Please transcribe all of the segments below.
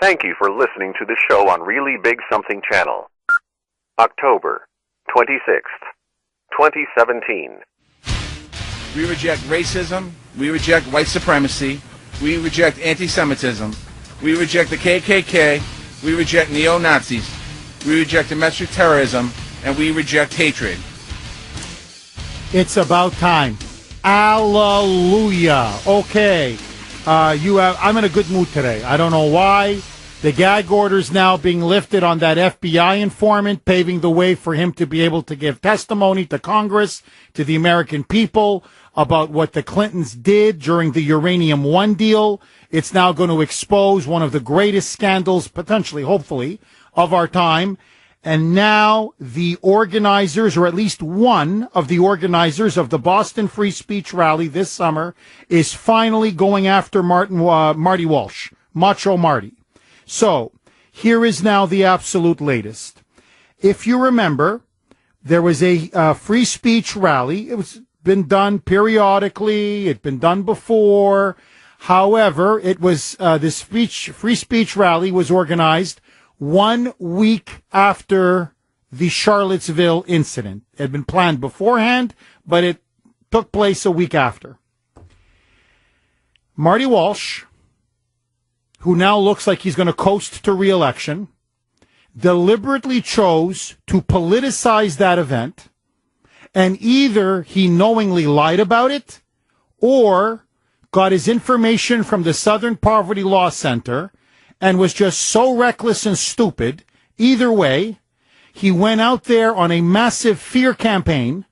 Thank you for listening to the show on Really Big Something Channel. October 26th, 2017. We reject racism. We reject white supremacy. We reject anti-Semitism. We reject the KKK. We reject neo-Nazis. We reject domestic terrorism. And we reject hatred. It's about time. Hallelujah. Okay. I'm in a good mood today. I don't know why. The gag order's now being lifted on that FBI informant, paving the way for him to be able to give testimony to Congress, to the American people, about what the Clintons did during the Uranium One deal. It's now going to expose one of the greatest scandals, potentially, hopefully, of our time. And now the organizers, or at least one of the organizers of the Boston Free Speech Rally this summer, is finally going after Marty Walsh, Macho Marty. So here is now the absolute latest. If you remember, there was a free speech rally. It was been done periodically. It'd been done before. However, it was this free speech rally was organized 1 week after the Charlottesville incident. It had been planned beforehand, but it took place a week after. Marty Walsh, who now looks like he's going to coast to re-election, deliberately chose to politicize that event, and either he knowingly lied about it or got his information from the Southern Poverty Law Center and was just so reckless and stupid. Either way, he went out there on a massive fear campaign,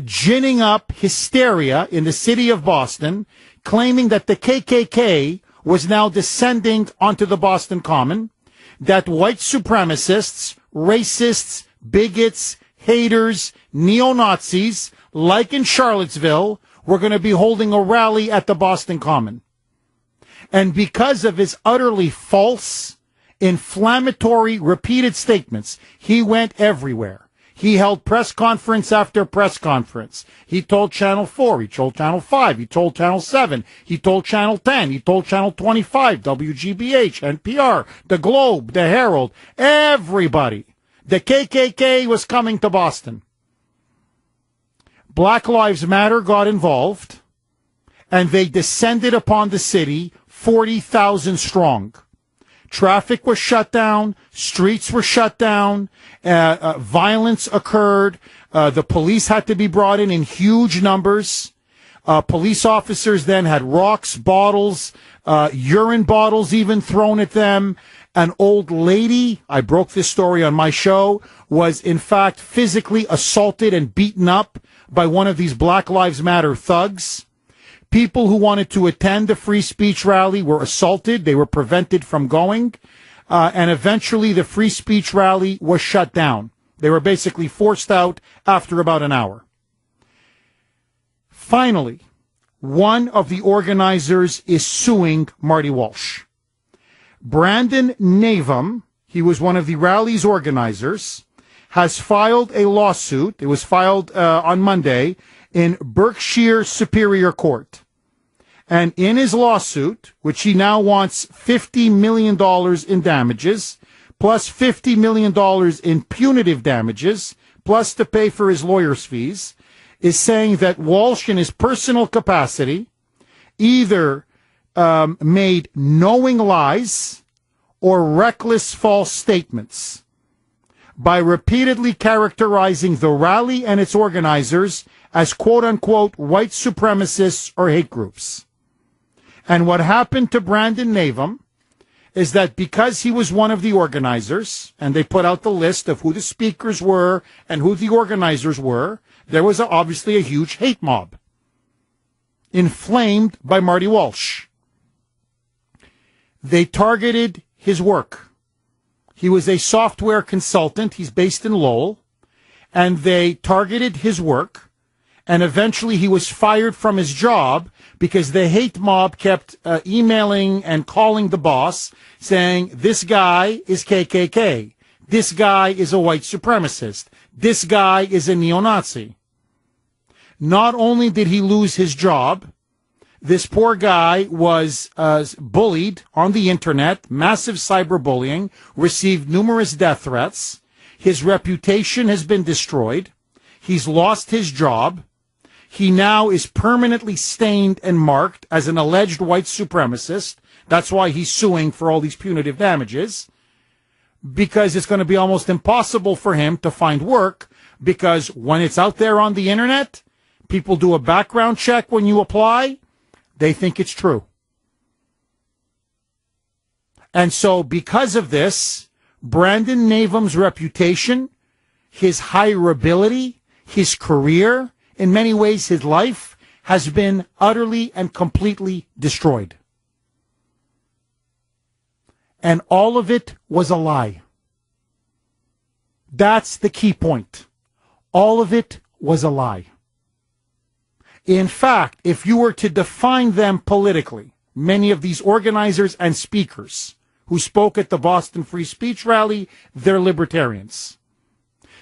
ginning up hysteria in the city of Boston, claiming that the KKK was now descending onto the Boston Common, that white supremacists, racists, bigots, haters, neo-Nazis, like in Charlottesville, were going to be holding a rally at the Boston Common. And because of his utterly false, inflammatory, repeated statements, he went everywhere. He held press conference after press conference. He told Channel 4, he told Channel 5, he told Channel 7, he told Channel 10, he told Channel 25, WGBH, NPR, The Globe, The Herald, everybody. The KKK was coming to Boston. Black Lives Matter got involved, and they descended upon the city 40,000 strong. Traffic was shut down. Streets were shut down. Violence occurred. The police had to be brought in huge numbers. Police officers then had rocks, bottles, urine bottles even thrown at them. An old lady, I broke this story on my show, was in fact physically assaulted and beaten up by one of these Black Lives Matter thugs. People who wanted to attend the free speech rally were assaulted. They were prevented from going. And eventually the free speech rally was shut down. They were basically forced out after about an hour. Finally, one of the organizers is suing Marty Walsh. Brandon Navum, he was one of the rally's organizers, has filed a lawsuit. It was filed on Monday in Berkshire Superior Court. And in his lawsuit, which he now wants $50 million in damages, plus $50 million in punitive damages, plus to pay for his lawyer's fees, is saying that Walsh, in his personal capacity, either made knowing lies or reckless false statements by repeatedly characterizing the rally and its organizers as quote-unquote white supremacists or hate groups. And what happened to Brandon Navum is that because he was one of the organizers, and they put out the list of who the speakers were and who the organizers were, there was obviously a huge hate mob inflamed by Marty Walsh. They targeted his work. He was a software consultant. He's based in Lowell. And they targeted his work. And eventually he was fired from his job because the hate mob kept emailing and calling the boss saying, this guy is KKK. This guy is a white supremacist. This guy is a neo-Nazi. Not only did he lose his job, This poor guy was bullied on the internet, massive cyberbullying, received numerous death threats. His reputation has been destroyed. He's lost his job. He now is permanently stained and marked as an alleged white supremacist. That's why he's suing for all these punitive damages, because it's going to be almost impossible for him to find work, because when it's out there on the internet, people do a background check when you apply. They think it's true. And so because of this, Brandon Navum's reputation, his hireability, his career, in many ways his life, has been utterly and completely destroyed. And all of it was a lie. That's the key point. All of it was a lie. In fact, if you were to define them politically, many of these organizers and speakers who spoke at the Boston Free Speech Rally, they're libertarians.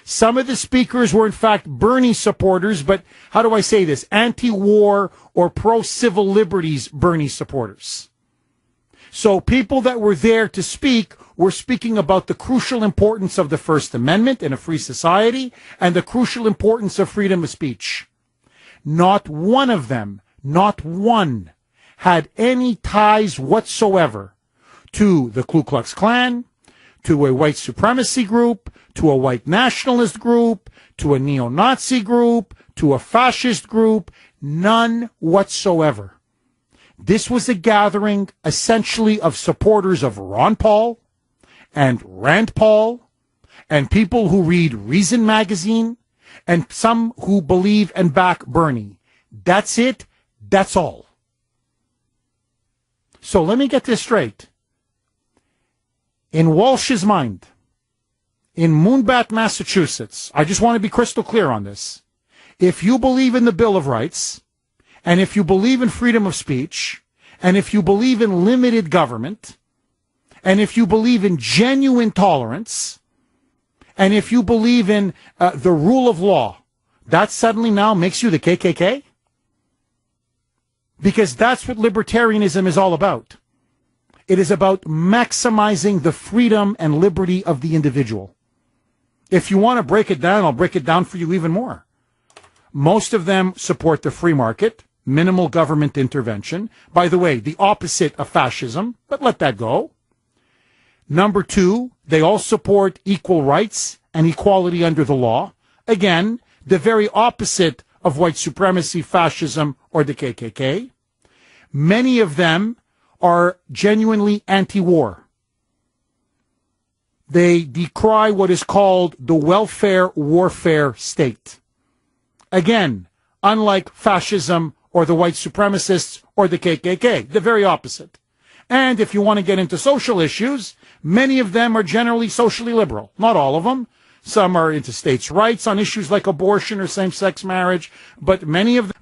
Some of the speakers were in fact Bernie supporters, but how do I say this? Anti-war or pro-civil liberties Bernie supporters. So people that were there to speak were speaking about the crucial importance of the First Amendment in a free society and the crucial importance of freedom of speech. Not one of them, not one, had any ties whatsoever to the Ku Klux Klan, to a white supremacy group, to a white nationalist group, to a neo-Nazi group, to a fascist group, none whatsoever. This was a gathering essentially of supporters of Ron Paul and Rand Paul and people who read Reason magazine and some who believe and back Bernie. That's it. That's all. So let me get this straight. In Walsh's mind, in Moonbat, Massachusetts, I just want to be crystal clear on this. If you believe in the Bill of Rights, and if you believe in freedom of speech, and if you believe in limited government, and if you believe in genuine tolerance, and if you believe in the rule of law, that suddenly now makes you the KKK? Because that's what libertarianism is all about. It is about maximizing the freedom and liberty of the individual. If you want to break it down, I'll break it down for you even more. Most of them support the free market, minimal government intervention. By the way, the opposite of fascism, but let that go. Number two, they all support equal rights and equality under the law. Again, the very opposite of white supremacy, fascism, or the KKK. Many of them are genuinely anti-war. They decry what is called the welfare warfare state. Again, unlike fascism or the white supremacists or the KKK, the very opposite. And if you want to get into social issues, many of them are generally socially liberal. Not all of them. Some are into states' rights on issues like abortion or same-sex marriage, but many of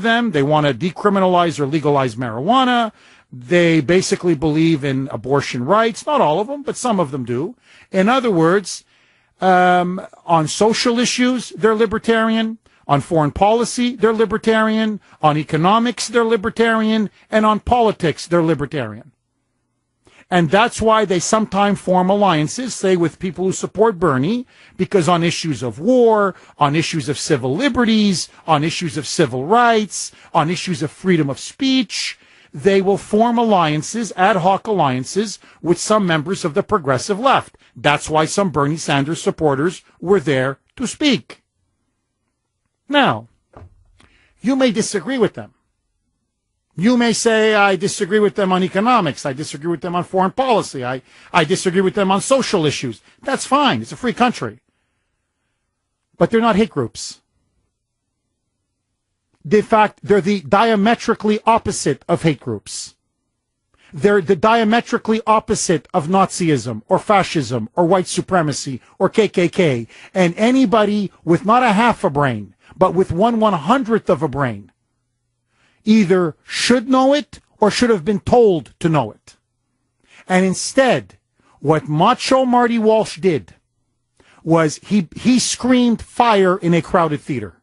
them, they want to decriminalize or legalize marijuana. They basically believe in abortion rights. Not all of them, but some of them do. In other words, on social issues, they're libertarian. On foreign policy, they're libertarian. On economics, they're libertarian. And on politics, they're libertarian. And that's why they sometimes form alliances, say, with people who support Bernie, because on issues of war, on issues of civil liberties, on issues of civil rights, on issues of freedom of speech, they will form alliances, ad hoc alliances, with some members of the progressive left. That's why some Bernie Sanders supporters were there to speak. Now, you may disagree with them. You may say, I disagree with them on economics. I disagree with them on foreign policy. I disagree with them on social issues. That's fine. It's a free country. But they're not hate groups. In fact, they're the diametrically opposite of hate groups. They're the diametrically opposite of Nazism or fascism or white supremacy or KKK. And anybody with not a half a brain, but with 1/100th of a brain, either should know it or should have been told to know it. And instead, what Macho Marty Walsh did was he screamed fire in a crowded theater.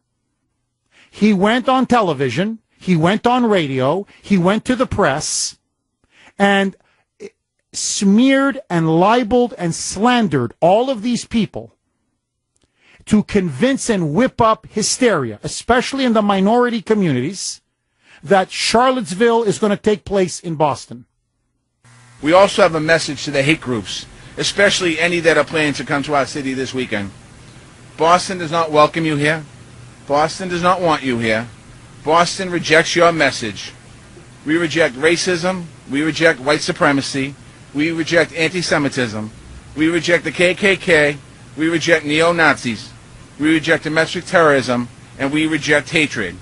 He went on television He went on radio, he went to the press, and smeared and libeled and slandered all of these people to convince and whip up hysteria, especially in the minority communities, that Charlottesville is going to take place in Boston. We also have a message to the hate groups, especially any that are planning to come to our city this weekend. Boston does not welcome you here. Boston does not want you here. Boston rejects your message. We reject racism. We reject white supremacy. We reject anti-Semitism. We reject the KKK. We reject neo-Nazis. We reject domestic terrorism. And we reject hatred.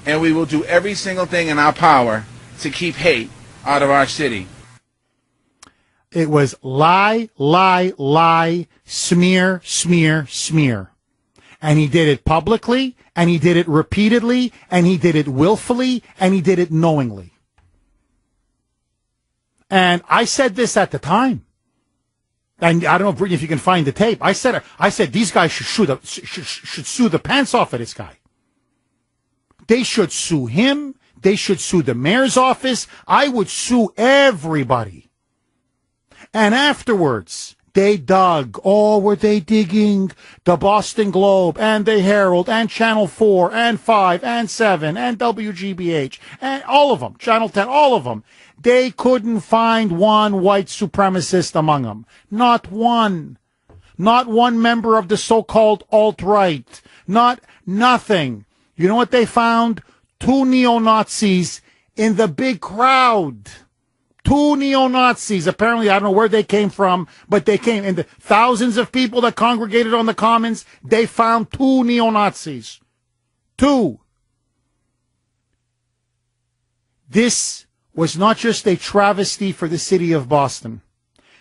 And we will do every single thing in our power to keep hate out of our city. It was lie, lie, lie, smear, smear, smear. And he did it publicly, and he did it repeatedly, and he did it willfully, and he did it knowingly. And I said this at the time. And I don't know, Brittany, if you can find the tape. I said these guys should sue the pants off of this guy. They should sue him. They should sue the mayor's office. I would sue everybody. And afterwards, they dug. Oh, were they digging? The Boston Globe and the Herald and Channel 4 and 5 and 7 and WGBH and all of them, Channel 10, all of them. They couldn't find one white supremacist among them. Not one. Not one member of the so-called alt-right. Nothing. You know what they found? 2 neo-Nazis in the big crowd. 2 neo-Nazis. Apparently, I don't know where they came from, but they came. In the thousands of people that congregated on the Commons, they found 2 neo-Nazis. 2. This was not just a travesty for the city of Boston.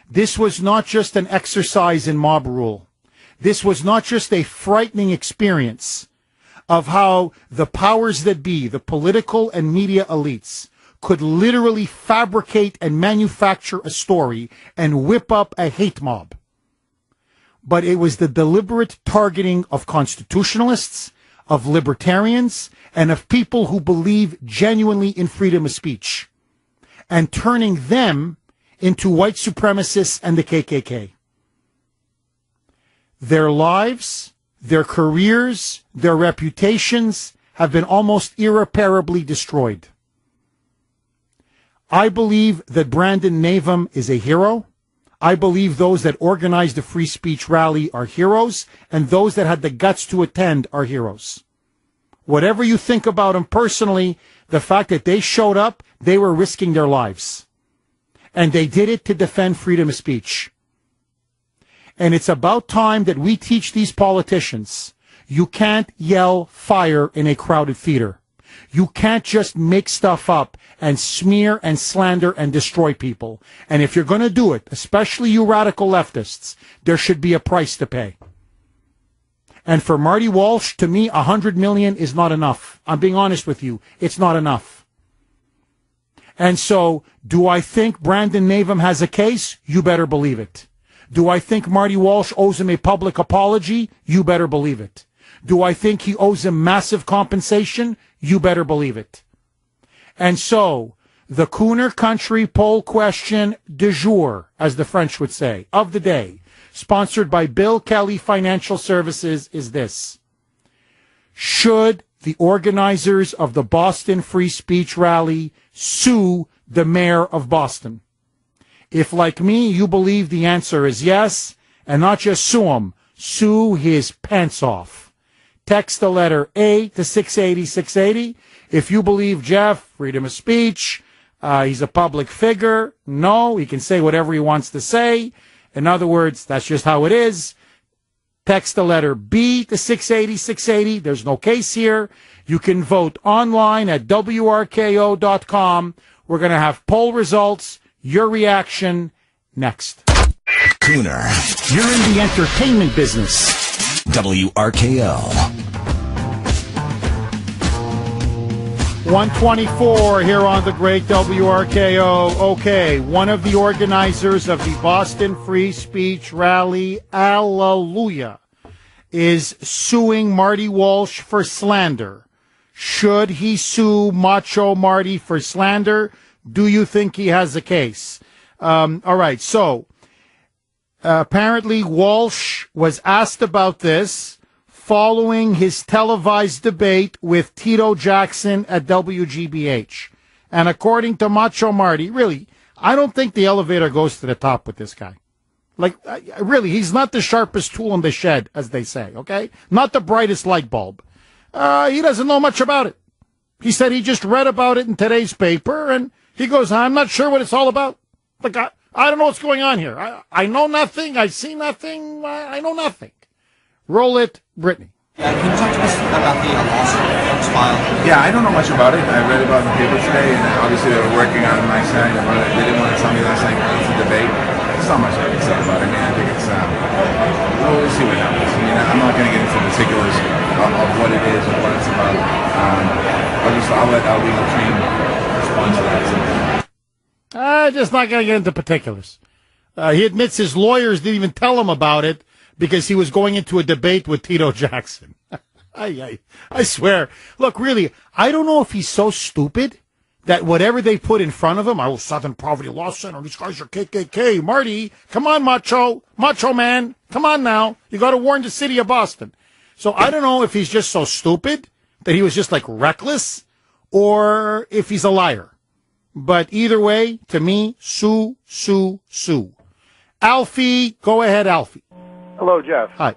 This was not just an exercise in mob rule. This was not just a frightening experience of how the powers that be, the political and media elites, could literally fabricate and manufacture a story and whip up a hate mob. But it was the deliberate targeting of constitutionalists, of libertarians, and of people who believe genuinely in freedom of speech, and turning them into white supremacists and the KKK. Their lives, their careers, their reputations have been almost irreparably destroyed. I believe that Brandon Navum is a hero. I believe those that organized the free speech rally are heroes, and those that had the guts to attend are heroes. Whatever you think about them personally, the fact that they showed up, they were risking their lives. And they did it to defend freedom of speech. And it's about time that we teach these politicians, you can't yell fire in a crowded theater. You can't just make stuff up and smear and slander and destroy people. And if you're going to do it, especially you radical leftists, there should be a price to pay. And for Marty Walsh, to me, $100 million is not enough. I'm being honest with you. It's not enough. And so, do I think Brandon Navum has a case? You better believe it. Do I think Marty Walsh owes him a public apology? You better believe it. Do I think he owes him massive compensation? You better believe it. And so, the Kuhner Country poll question du jour, as the French would say, of the day, sponsored by Bill Kelly Financial Services, is this. Should the organizers of the Boston Free Speech Rally sue the mayor of Boston? If, like me, you believe the answer is yes, and not just sue him, sue his pants off. Text the letter A to 680 680. If you believe Jeff, freedom of speech, he's a public figure, no, he can say whatever he wants to say. In other words, that's just how it is. Text the letter B to 680 680. There's no case here. You can vote online at WRKO.com. We're going to have poll results. Your reaction next. Kuhner, You're in the entertainment business. WRKO. 124 here on the great WRKO. Okay, one of the organizers of the Boston Free Speech Rally, hallelujah, is suing Marty Walsh for slander. Should he sue Macho Marty for slander? Do you think he has a case? All right, so apparently Walsh was asked about this following his televised debate with Tito Jackson at WGBH. And according to Macho Marty, really, I don't think the elevator goes to the top with this guy. Like, really, he's not the sharpest tool in the shed, as they say, okay? Not the brightest light bulb. He doesn't know much about it. He said he just read about it in today's paper, and he goes, I'm not sure what it's all about. Like, I don't know what's going on here. I know nothing. I see nothing. I know nothing. Roll it, Brittany. Can you talk to us about the lawsuit that was filed? Yeah, I don't know much about it. I read about it in the paper today, and obviously they were working on my side. They didn't want to tell me last night it's a debate. There's not much I can say about it. I mean, I think it's, we'll see what happens. I mean, I'm not going to get into particulars of what it is or what it's about. I'll let our legal team respond to that. Just not going to get into particulars. He admits his lawyers didn't even tell him about it because he was going into a debate with Tito Jackson. I swear. Look, really, I don't know if he's so stupid that whatever they put in front of him, Southern Poverty Law Center, these guys are KKK. Marty, come on, Macho Man, come on now. You got to warn the city of Boston. So I don't know if he's just so stupid that he was just like reckless or if he's a liar. But either way, to me, sue. Alfie, go ahead, Alfie. Hello, Jeff. Hi.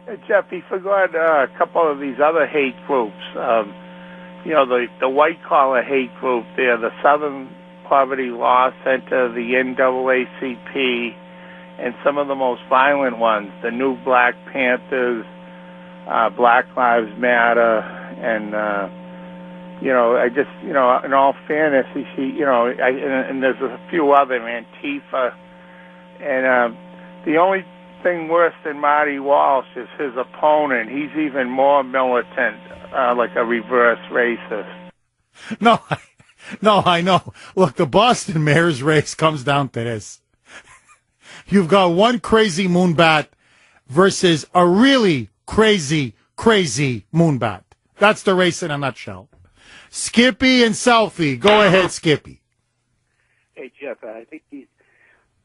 Hey, Jeff, he forgot a couple of these other hate groups. The white-collar hate group there, the Southern Poverty Law Center, the NAACP, and some of the most violent ones, the New Black Panthers, Black Lives Matter, and, in all fairness, and there's a few other, Antifa, and the only thing worse than Marty Walsh is his opponent. He's even more militant, like a reverse racist. No, I know. Look, the Boston mayor's race comes down to this. You've got one crazy moonbat versus a really crazy moonbat. That's the race in a nutshell. Skippy and Southie. Go ahead, Skippy. Hey, Jeff, I think these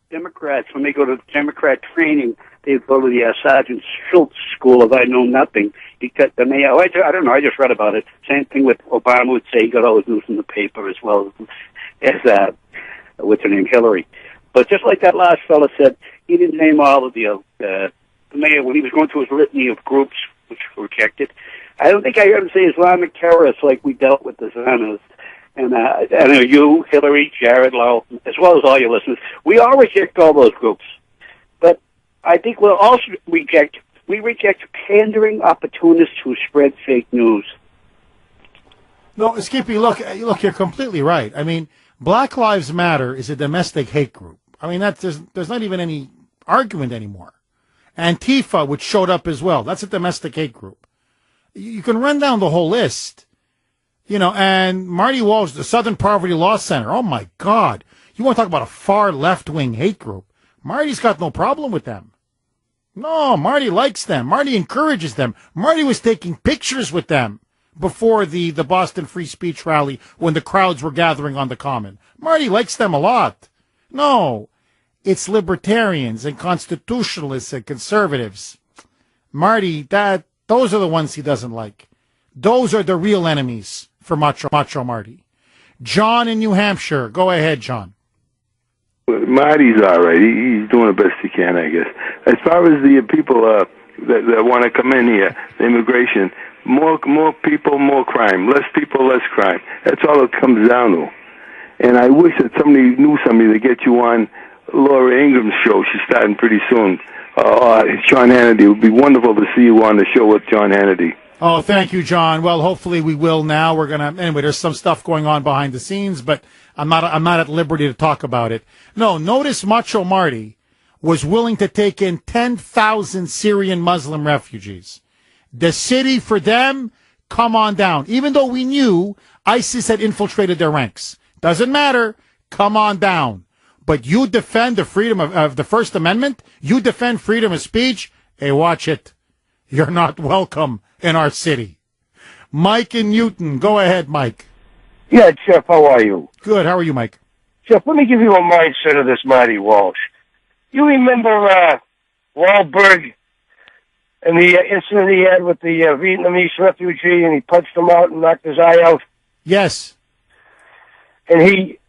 Democrats, when they go to Democrat training, they go to the Sergeant Schultz School of I Know Nothing. He cut the mayor. I don't know. I just read about it. Same thing with Obama would say. He got all his news in the paper as well as what's her name, Hillary. But just like that last fellow said, he didn't name all of the mayor when he was going through his litany of groups which were rejected. I don't think I heard him say Islamic terrorists like we dealt with the Zionists. And I know you, Hillary, Jared, Lowell, as well as all your listeners, we all reject all those groups. But I think we'll also reject pandering opportunists who spread fake news. No, Skippy, look, you're completely right. I mean, Black Lives Matter is a domestic hate group. I mean, there's not even any argument anymore. Antifa, which showed up as well, that's a domestic hate group. You can run down the whole list. And Marty Walsh, the Southern Poverty Law Center, oh my God. You want to talk about a far left-wing hate group. Marty's got no problem with them. No, Marty likes them. Marty encourages them. Marty was taking pictures with them before the Boston Free Speech rally when the crowds were gathering on the Common. Marty likes them a lot. No, it's libertarians and constitutionalists and conservatives. Marty, those are the ones he doesn't like. Those are the real enemies for Macho Marty. John in New Hampshire. Go ahead, John. Marty's all right. He's doing the best he can, I guess. As far as the people that want to come in here, the immigration, more people, more crime. Less people, less crime. That's all it comes down to. And I wish that somebody knew somebody to get you on Laura Ingram's show. She's starting pretty soon. John Hannity. It would be wonderful to see you on the show with John Hannity. Oh, thank you, John. Well, hopefully we will now. Anyway, there's some stuff going on behind the scenes, but I'm not at liberty to talk about it. No, notice Macho Marty was willing to take in 10,000 Syrian Muslim refugees. The city for them, come on down. Even though we knew ISIS had infiltrated their ranks. Doesn't matter. Come on down. But you defend the freedom of the First Amendment? You defend freedom of speech? Hey, watch it. You're not welcome in our city. Mike in Newton. Go ahead, Mike. Yeah, Jeff, how are you? Good. How are you, Mike? Jeff, let me give you a mindset of this Marty Walsh. You remember Wahlberg and the incident he had with the Vietnamese refugee, and he punched him out and knocked his eye out? Yes. And he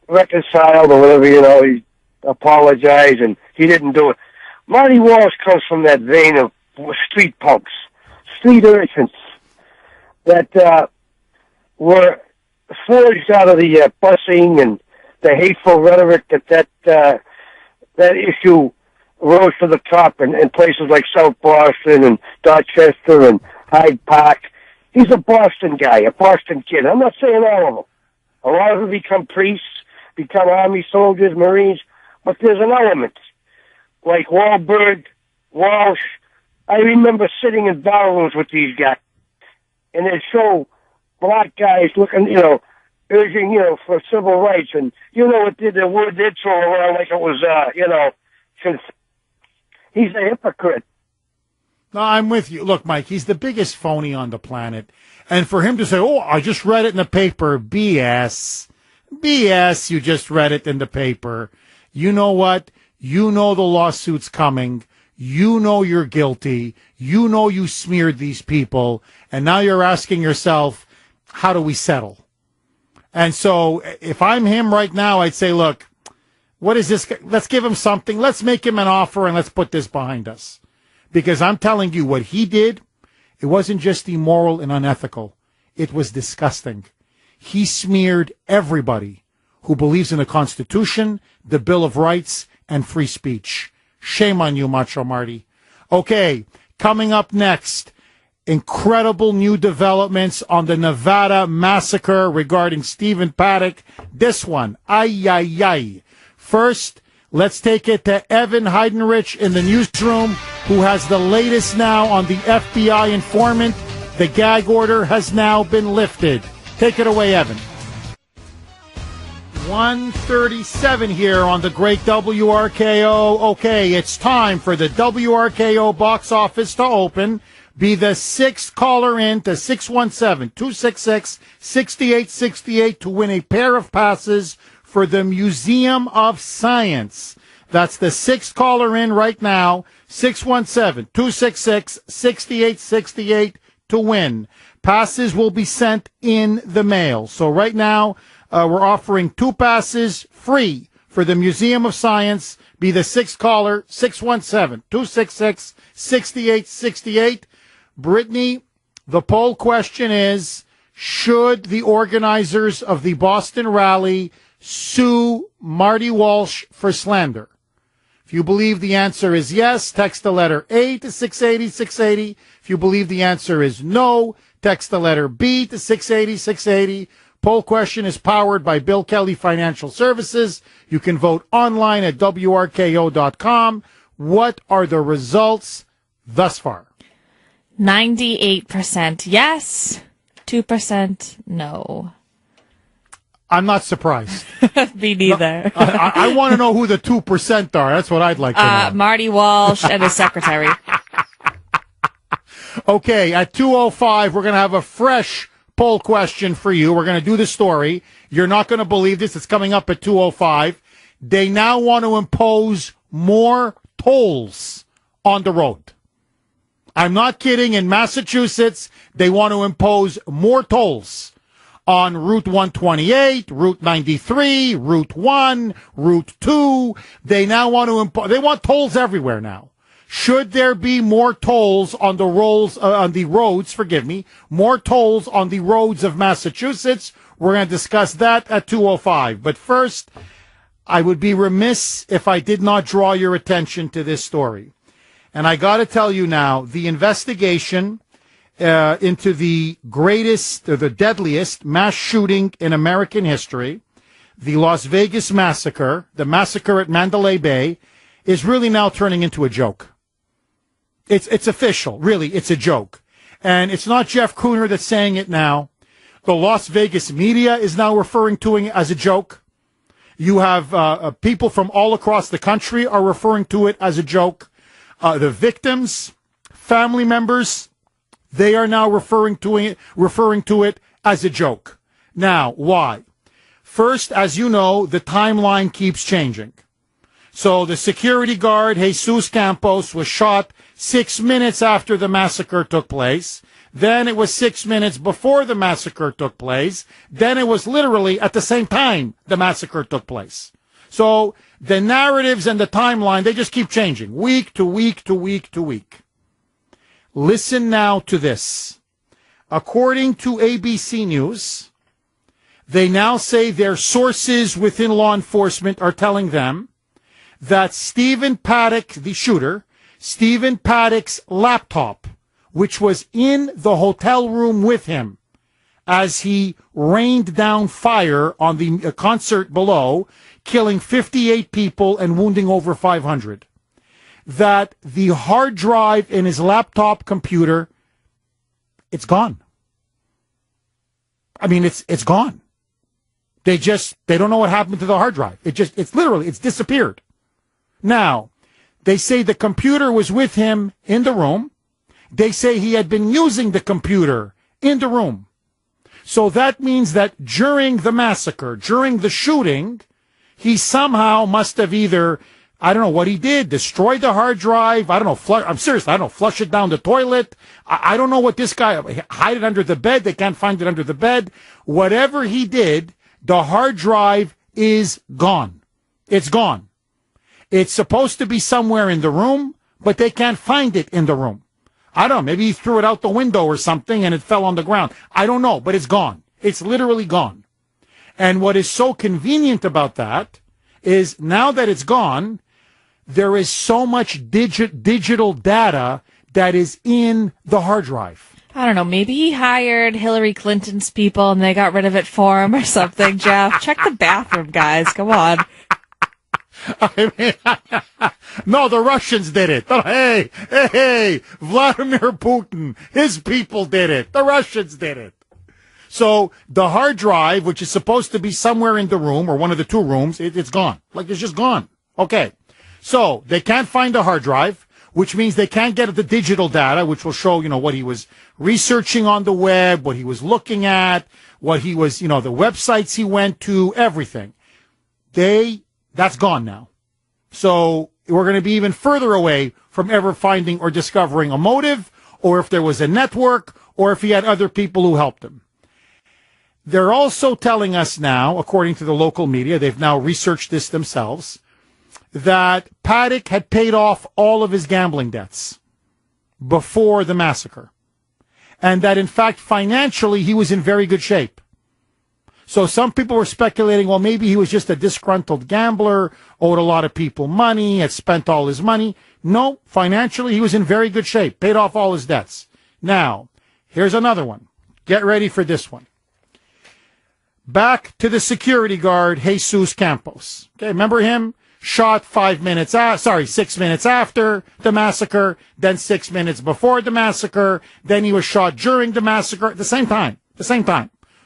reconciled or whatever, he apologized, and he didn't do it. Marty Walsh comes from that vein of street punks, street urchins that were forged out of the busing and the hateful rhetoric that issue rose to the top in places like South Boston and Dorchester and Hyde Park. He's a Boston guy, a Boston kid. I'm not saying all of them. A lot of them become priests, become Army soldiers, Marines, but there's an element like Wahlberg, Walsh. I remember sitting in barrooms with these guys, and they'd show black guys looking, urging, for civil rights, and what the word they'd throw around like it was, he's a hypocrite. No, I'm with you. Look, Mike, he's the biggest phony on the planet. And for him to say, I just read it in the paper, BS. BS, you just read it in the paper. You know what? You know the lawsuit's coming. You know you're guilty. You know you smeared these people. And now you're asking yourself, how do we settle? And so if I'm him right now, I'd say, look, what is this? Let's give him something. Let's make him an offer and let's put this behind us. Because I'm telling you, what he did, it wasn't just immoral and unethical. It was disgusting. He smeared everybody who believes in the Constitution, the Bill of Rights, and free speech. Shame on you, Macho Marty. Okay, coming up next, incredible new developments on the Nevada massacre regarding Stephen Paddock. This one, ay. First, let's take it to Evan Heidenrich in the newsroom, who has the latest now on the FBI informant. The gag order has now been lifted. Take it away, Evan. 1:37 here on the great WRKO. Okay, it's time for the WRKO box office to open. Be the sixth caller in to 617-266-6868 to win a pair of passes for the Museum of Science. That's the sixth caller in right now, 617-266-6868 to win. Passes will be sent in the mail. So right now, we're offering 2 passes free for the Museum of Science. Be the sixth caller, 617-266-6868. Brittany, the poll question is, should the organizers of the Boston rally sue Marty Walsh for slander? If you believe the answer is yes, text the letter A to 680-680. If you believe the answer is no, text the letter B to 680-680. Poll question is powered by Bill Kelly Financial Services. You can vote online at WRKO.com. What are the results thus far? 98% yes, 2% no. I'm not surprised. Me neither. No, I want to know who the 2% are. That's what I'd like to know. Marty Walsh and his secretary. Okay, at 2:05, we're going to have a fresh poll question for you. We're going to do the story. You're not going to believe this. It's coming up at 2:05. They now want to impose more tolls on the road. I'm not kidding. In Massachusetts, they want to impose more tolls on Route 128, Route 93, Route 1, Route 2. They now want to they want tolls everywhere now. Should there be more tolls on the roads, more tolls on the roads of Massachusetts? We're going to discuss that at 2:05. But first, I would be remiss if I did not draw your attention to this story. And I got to tell you now, the investigation into the greatest, or the deadliest mass shooting in American history, the Las Vegas massacre, the massacre at Mandalay Bay, is really now turning into a joke. It's official, really, it's a joke. And it's not Jeff Kuhner that's saying it now. The Las Vegas media is now referring to it as a joke. You have people from all across the country are referring to it as a joke. The victims, family members, They are now referring to it as a joke. Now, why? First, as you know, the timeline keeps changing. So the security guard, Jesus Campos, was shot 6 minutes after the massacre took place. Then it was 6 minutes before the massacre took place. Then it was literally at the same time the massacre took place. So the narratives and the timeline, they just keep changing week to week to week to week. Listen now to this. According to ABC News, they now say their sources within law enforcement are telling them that Stephen Paddock, the shooter, Stephen Paddock's laptop, which was in the hotel room with him as he rained down fire on the concert below, killing 58 people and wounding over 500, that the hard drive in his laptop computer, it's gone. I mean, it's gone. They don't know what happened to the hard drive. It's disappeared. Now, they say the computer was with him in the room. They say he had been using the computer in the room. So that means that during the massacre, during the shooting, he somehow must have either, I don't know what he did, destroyed the hard drive. I don't know. I'm serious. I don't know. Flush it down the toilet. I don't know what this guy, hide it under the bed. They can't find it under the bed. Whatever he did, the hard drive is gone. It's gone. It's supposed to be somewhere in the room, but they can't find it in the room. I don't know. Maybe he threw it out the window or something and it fell on the ground. I don't know, but it's gone. It's literally gone. And what is so convenient about that is now that it's gone, there is so much digital data that is in the hard drive. I don't know. Maybe he hired Hillary Clinton's people and they got rid of it for him or something, Jeff. Check the bathroom, guys. Come on. I mean, no, the Russians did it. Hey, Vladimir Putin, his people did it. The Russians did it. So the hard drive, which is supposed to be somewhere in the room or one of the two rooms, it's gone. Like, it's just gone. Okay. So they can't find the hard drive, which means they can't get the digital data, which will show, what he was researching on the web, what he was looking at, what he was, the websites he went to, everything. That's gone now. So we're going to be even further away from ever finding or discovering a motive, or if there was a network, or if he had other people who helped him. They're also telling us now, according to the local media, they've now researched this themselves, that Paddock had paid off all of his gambling debts before the massacre. And that, in fact, financially, he was in very good shape. So some people were speculating, well, maybe he was just a disgruntled gambler, owed a lot of people money, had spent all his money. No, financially, he was in very good shape, paid off all his debts. Now, here's another one. Get ready for this one. Back to the security guard, Jesus Campos. Okay, remember him? Shot 6 minutes after the massacre, then 6 minutes before the massacre, then he was shot during the massacre at the same time,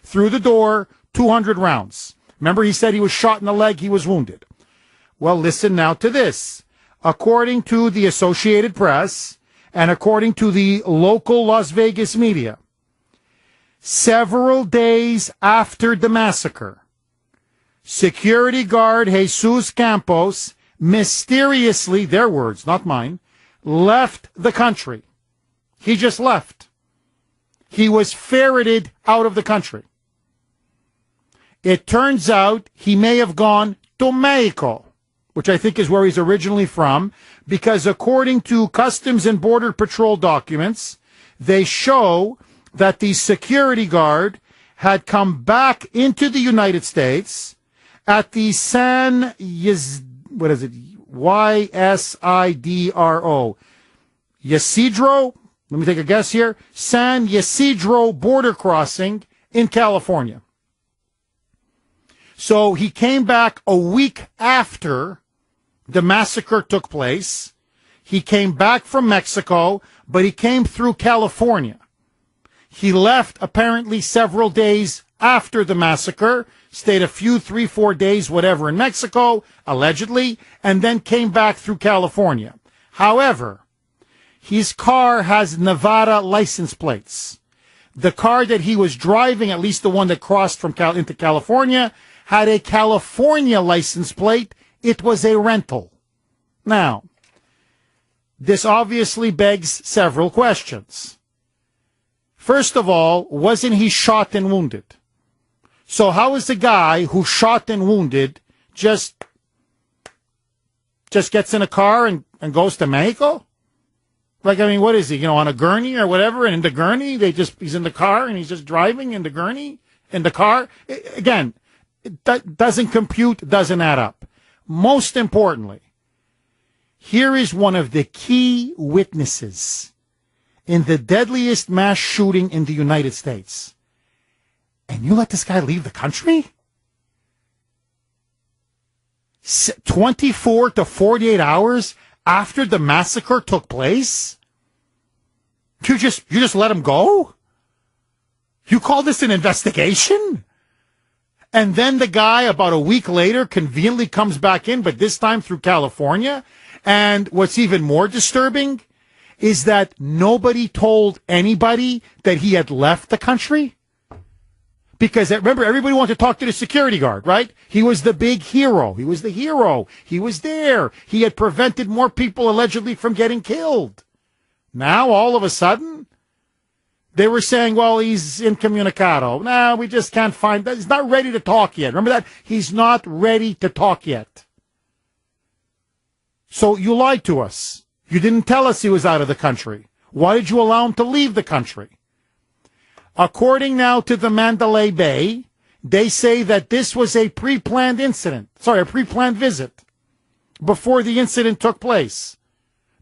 through the door, 200 rounds. Remember, he said he was shot in the leg, he was wounded. Well, listen now to this. According to the Associated Press and according to the local Las Vegas media, several days after the massacre, security guard Jesus Campos mysteriously, their words, not mine, left the country. He just left. He was ferreted out of the country. It turns out he may have gone to Mexico, which I think is where he's originally from, because according to Customs and Border Patrol documents, they show that the security guard had come back into the United States at the Y-S-I-D-R-O. Ysidro, let me take a guess here, San Ysidro border crossing in California. So he came back a week after the massacre took place. He came back from Mexico, but he came through California. He left apparently several days after the massacre, stayed a few, 3-4 days, whatever, in Mexico, allegedly, and then came back through California. However, His car has Nevada license plates. The car that he was driving, at least the one that crossed from into California, had a California license plate. It was a rental. Now, this obviously begs several questions. First of all, wasn't he shot and wounded? So how is the guy who shot and wounded just gets in a car and goes to Mexico? Like, I mean, what is he, on a gurney or whatever? And in the gurney, he's in the car and he's just driving in the gurney, in the car. Again, that doesn't compute, doesn't add up. Most importantly, here is one of the key witnesses in the deadliest mass shooting in the United States. And you let this guy leave the country? 24 to 48 hours after the massacre took place? You just let him go? You call this an investigation? And then the guy about a week later conveniently comes back in, but this time through California. And what's even more disturbing is that nobody told anybody that he had left the country. Because remember, everybody wanted to talk to the security guard, right? He was the big hero. He was the hero. He was there. He had prevented more people allegedly from getting killed. Now, all of a sudden, they were saying, well, he's incommunicado. No, we just can't find that. He's not ready to talk yet. Remember that? He's not ready to talk yet. So you lied to us. You didn't tell us he was out of the country. Why did you allow him to leave the country? According now to the Mandalay Bay, they say that this was a pre-planned a pre-planned visit before the incident took place.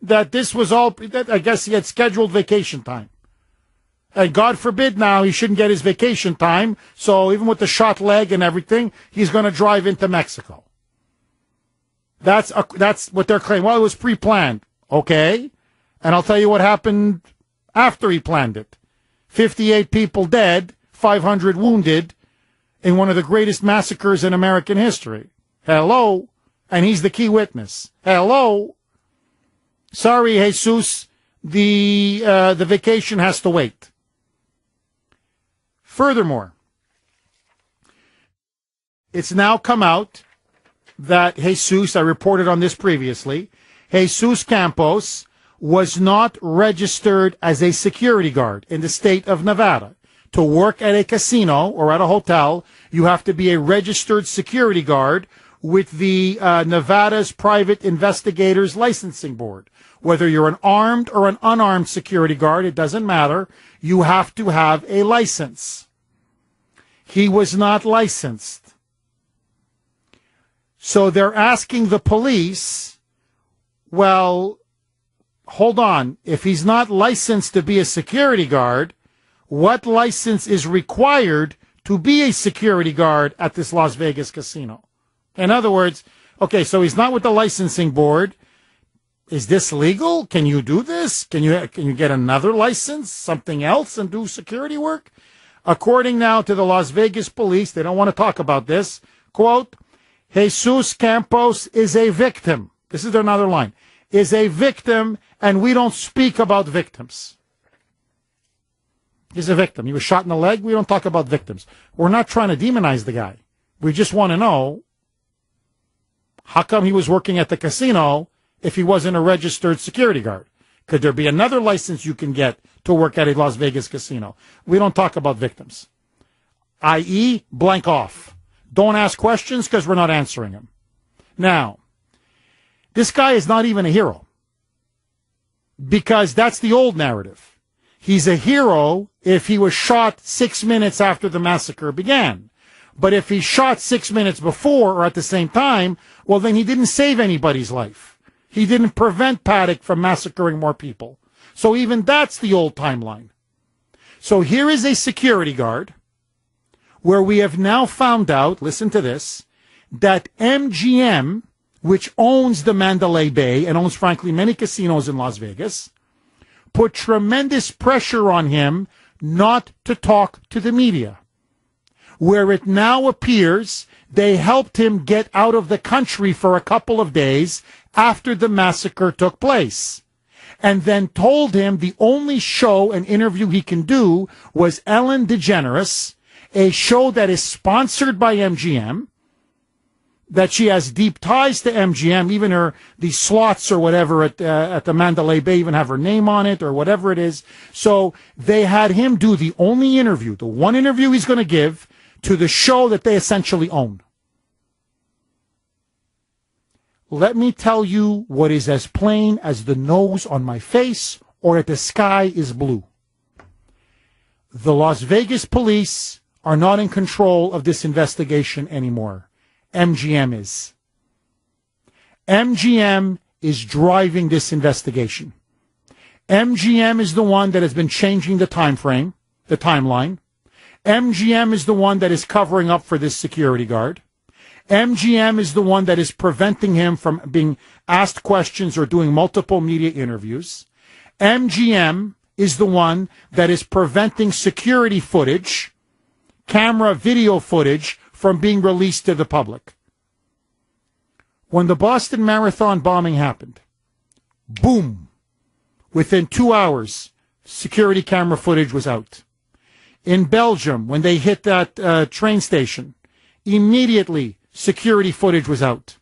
That this was all, I guess he had scheduled vacation time. And God forbid now he shouldn't get his vacation time, so even with the shot leg and everything, he's going to drive into Mexico. That's what they're claiming. Well, it was pre-planned. Okay. And I'll tell you what happened after he planned it. 58 people dead, 500 wounded in one of the greatest massacres in American history. Hello. And he's the key witness. Hello. Sorry, Jesus. The vacation has to wait. Furthermore, it's now come out that Jesus, I reported on this previously, Jesus Campos was not registered as a security guard in the state of Nevada. To work at a casino or at a hotel, you have to be a registered security guard with the Nevada's Private Investigators Licensing Board. Whether you're an armed or an unarmed security guard, it doesn't matter. You have to have a license. He was not licensed. So they're asking the police, well, hold on. If he's not licensed to be a security guard, what license is required to be a security guard at this Las Vegas casino? In other words, okay, so he's not with the licensing board. Is this legal? Can you do this? Can you get another license, something else, and do security work? According now to the Las Vegas police, they don't want to talk about this, quote, Jesus Campos is a victim. This is another line. Is a victim, and we don't speak about victims. He's a victim. He was shot in the leg. We don't talk about victims. We're not trying to demonize the guy. We just want to know how come he was working at the casino if he wasn't a registered security guard. Could there be another license you can get to work at a Las Vegas casino? We don't talk about victims. I.e., blank off. Don't ask questions because we're not answering them. Now, this guy is not even a hero because that's the old narrative. He's a hero if he was shot 6 minutes after the massacre began. But if he shot 6 minutes before or at the same time, well, then he didn't save anybody's life. He didn't prevent Paddock from massacring more people. So even that's the old timeline. So here is a security guard where we have now found out, listen to this, that MGM, which owns the Mandalay Bay and owns, frankly, many casinos in Las Vegas, put tremendous pressure on him not to talk to the media. Where it now appears they helped him get out of the country for a couple of days after the massacre took place. and then told him the only show and interview he can do was Ellen DeGeneres, a show that is sponsored by MGM, that she has deep ties to MGM, even the slots or whatever at the Mandalay Bay even have her name on it or whatever it is. So they had him do the only interview, the one interview he's going to give to the show that they essentially own. Let me tell you what is as plain as the nose on my face or that the sky is blue. The Las Vegas police are not in control of this investigation anymore. MGM is. MGM is driving this investigation. MGM is the one that has been changing the time frame, the timeline. MGM is the one that is covering up for this security guard. MGM is the one that is preventing him from being asked questions or doing multiple media interviews. MGM is the one that is preventing security footage, camera video footage, from being released to the public. When the Boston Marathon bombing happened, boom, within 2 hours, security camera footage was out. In Belgium, when they hit that train station, immediately security footage was out.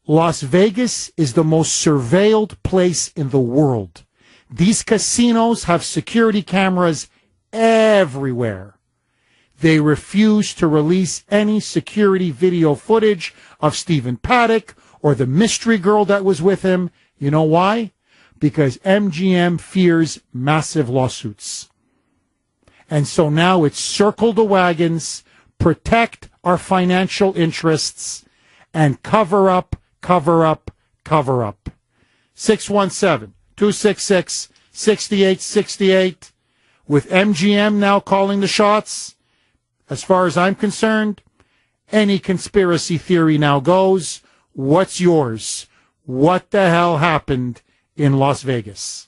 Las Vegas is the most surveilled place in the world. These casinos have security cameras everywhere. They refuse to release any security video footage of Stephen Paddock or the mystery girl that was with him. You know why? Because MGM fears massive lawsuits. And so now it's circle the wagons, protect our financial interests, and cover up, cover up, cover up. 617-266-6868. With MGM now calling the shots, as far as I'm concerned, any conspiracy theory now goes. What's yours? What the hell happened in Las Vegas?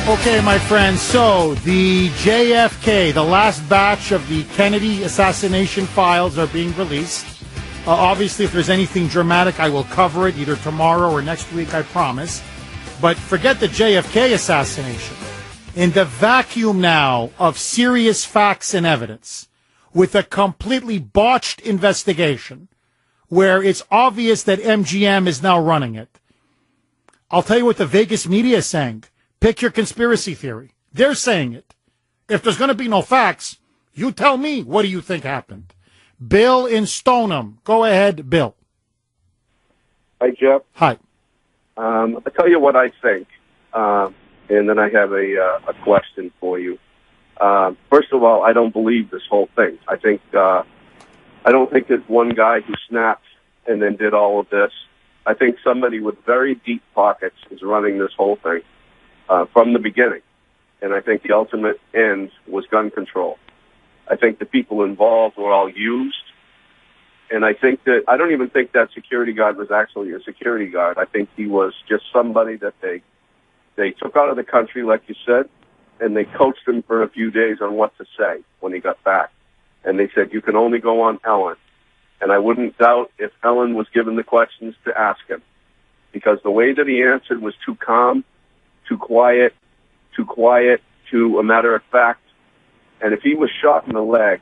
Okay, my friends, so the JFK, the last batch of the Kennedy assassination files are being released. Obviously, if there's anything dramatic, I will cover it either tomorrow or next week, I promise. But forget the JFK assassination. In the vacuum now of serious facts and evidence, with a completely botched investigation, where it's obvious that MGM is now running it, I'll tell you what the Vegas media is saying. Pick your conspiracy theory. They're saying it. If there's going to be no facts, you tell me, what do you think happened? Bill in Stoneham. Go ahead, Bill. Hi, Jeff. Hi. I'll tell you what I think, and then I have a question for you. First of all, I don't believe this whole thing. I don't think it's one guy who snapped and then did all of this. I think somebody with very deep pockets is running this whole thing from the beginning. And I think the ultimate end was gun control. I think the people involved were all used. And I don't even think that security guard was actually a security guard. I think he was just somebody that they took out of the country, like you said, and they coached him for a few days on what to say when he got back. And they said, you can only go on Ellen. And I wouldn't doubt if Ellen was given the questions to ask him, because the way that he answered was too calm, too quiet, too a matter of fact. And if he was shot in the leg,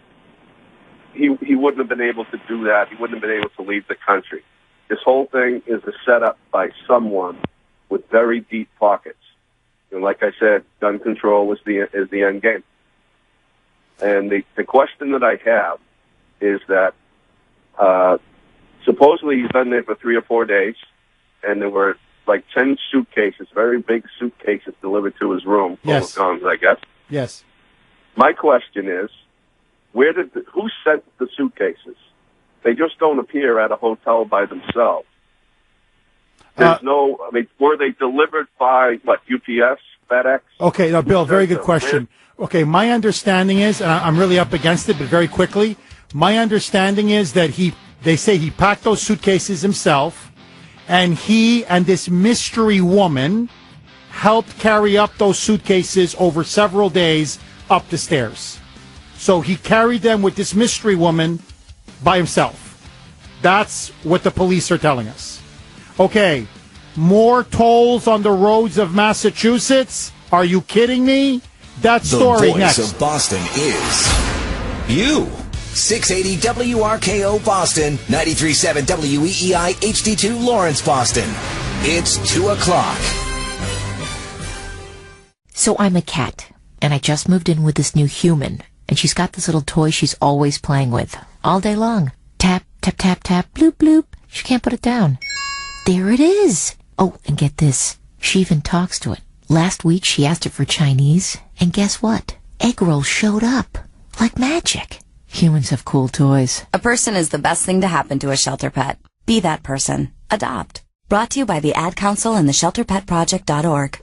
he wouldn't have been able to do that. He wouldn't have been able to leave the country. This whole thing is a setup by someone with very deep pockets. And like I said, gun control is the end game. And the question that I have is that supposedly he's been there for 3 or 4 days, and there were like 10 suitcases, very big suitcases, delivered to his room full of guns, I guess. Yes. My question is, who sent the suitcases? They just don't appear at a hotel by themselves. Were they delivered by, UPS, FedEx? Okay, now, Bill, very good question. Okay, my understanding is, and I'm really up against it, but very quickly, my understanding is that they say he packed those suitcases himself, and he and this mystery woman helped carry up those suitcases over several days up the stairs. So he carried them with this mystery woman by himself. That's what the police are telling us. Okay, More tolls on the roads of Massachusetts? Are you kidding me? That story the voice next. of Boston is you. 680 WRKO Boston, 93.7 WEEI HD2 Lawrence, Boston. It's 2 o'clock. So I'm a cat, and I just moved in with this new human, and she's got this little toy she's always playing with, all day long. Tap, tap, tap, tap, bloop, bloop. She can't put it down. There it is. Oh, and get this. She even talks to it. Last week she asked it for Chinese, and guess what? Egg rolls showed up. Like magic. Humans have cool toys. A person is the best thing to happen to a shelter pet. Be that person. Adopt. Brought to you by the Ad Council and the ShelterPetProject.org.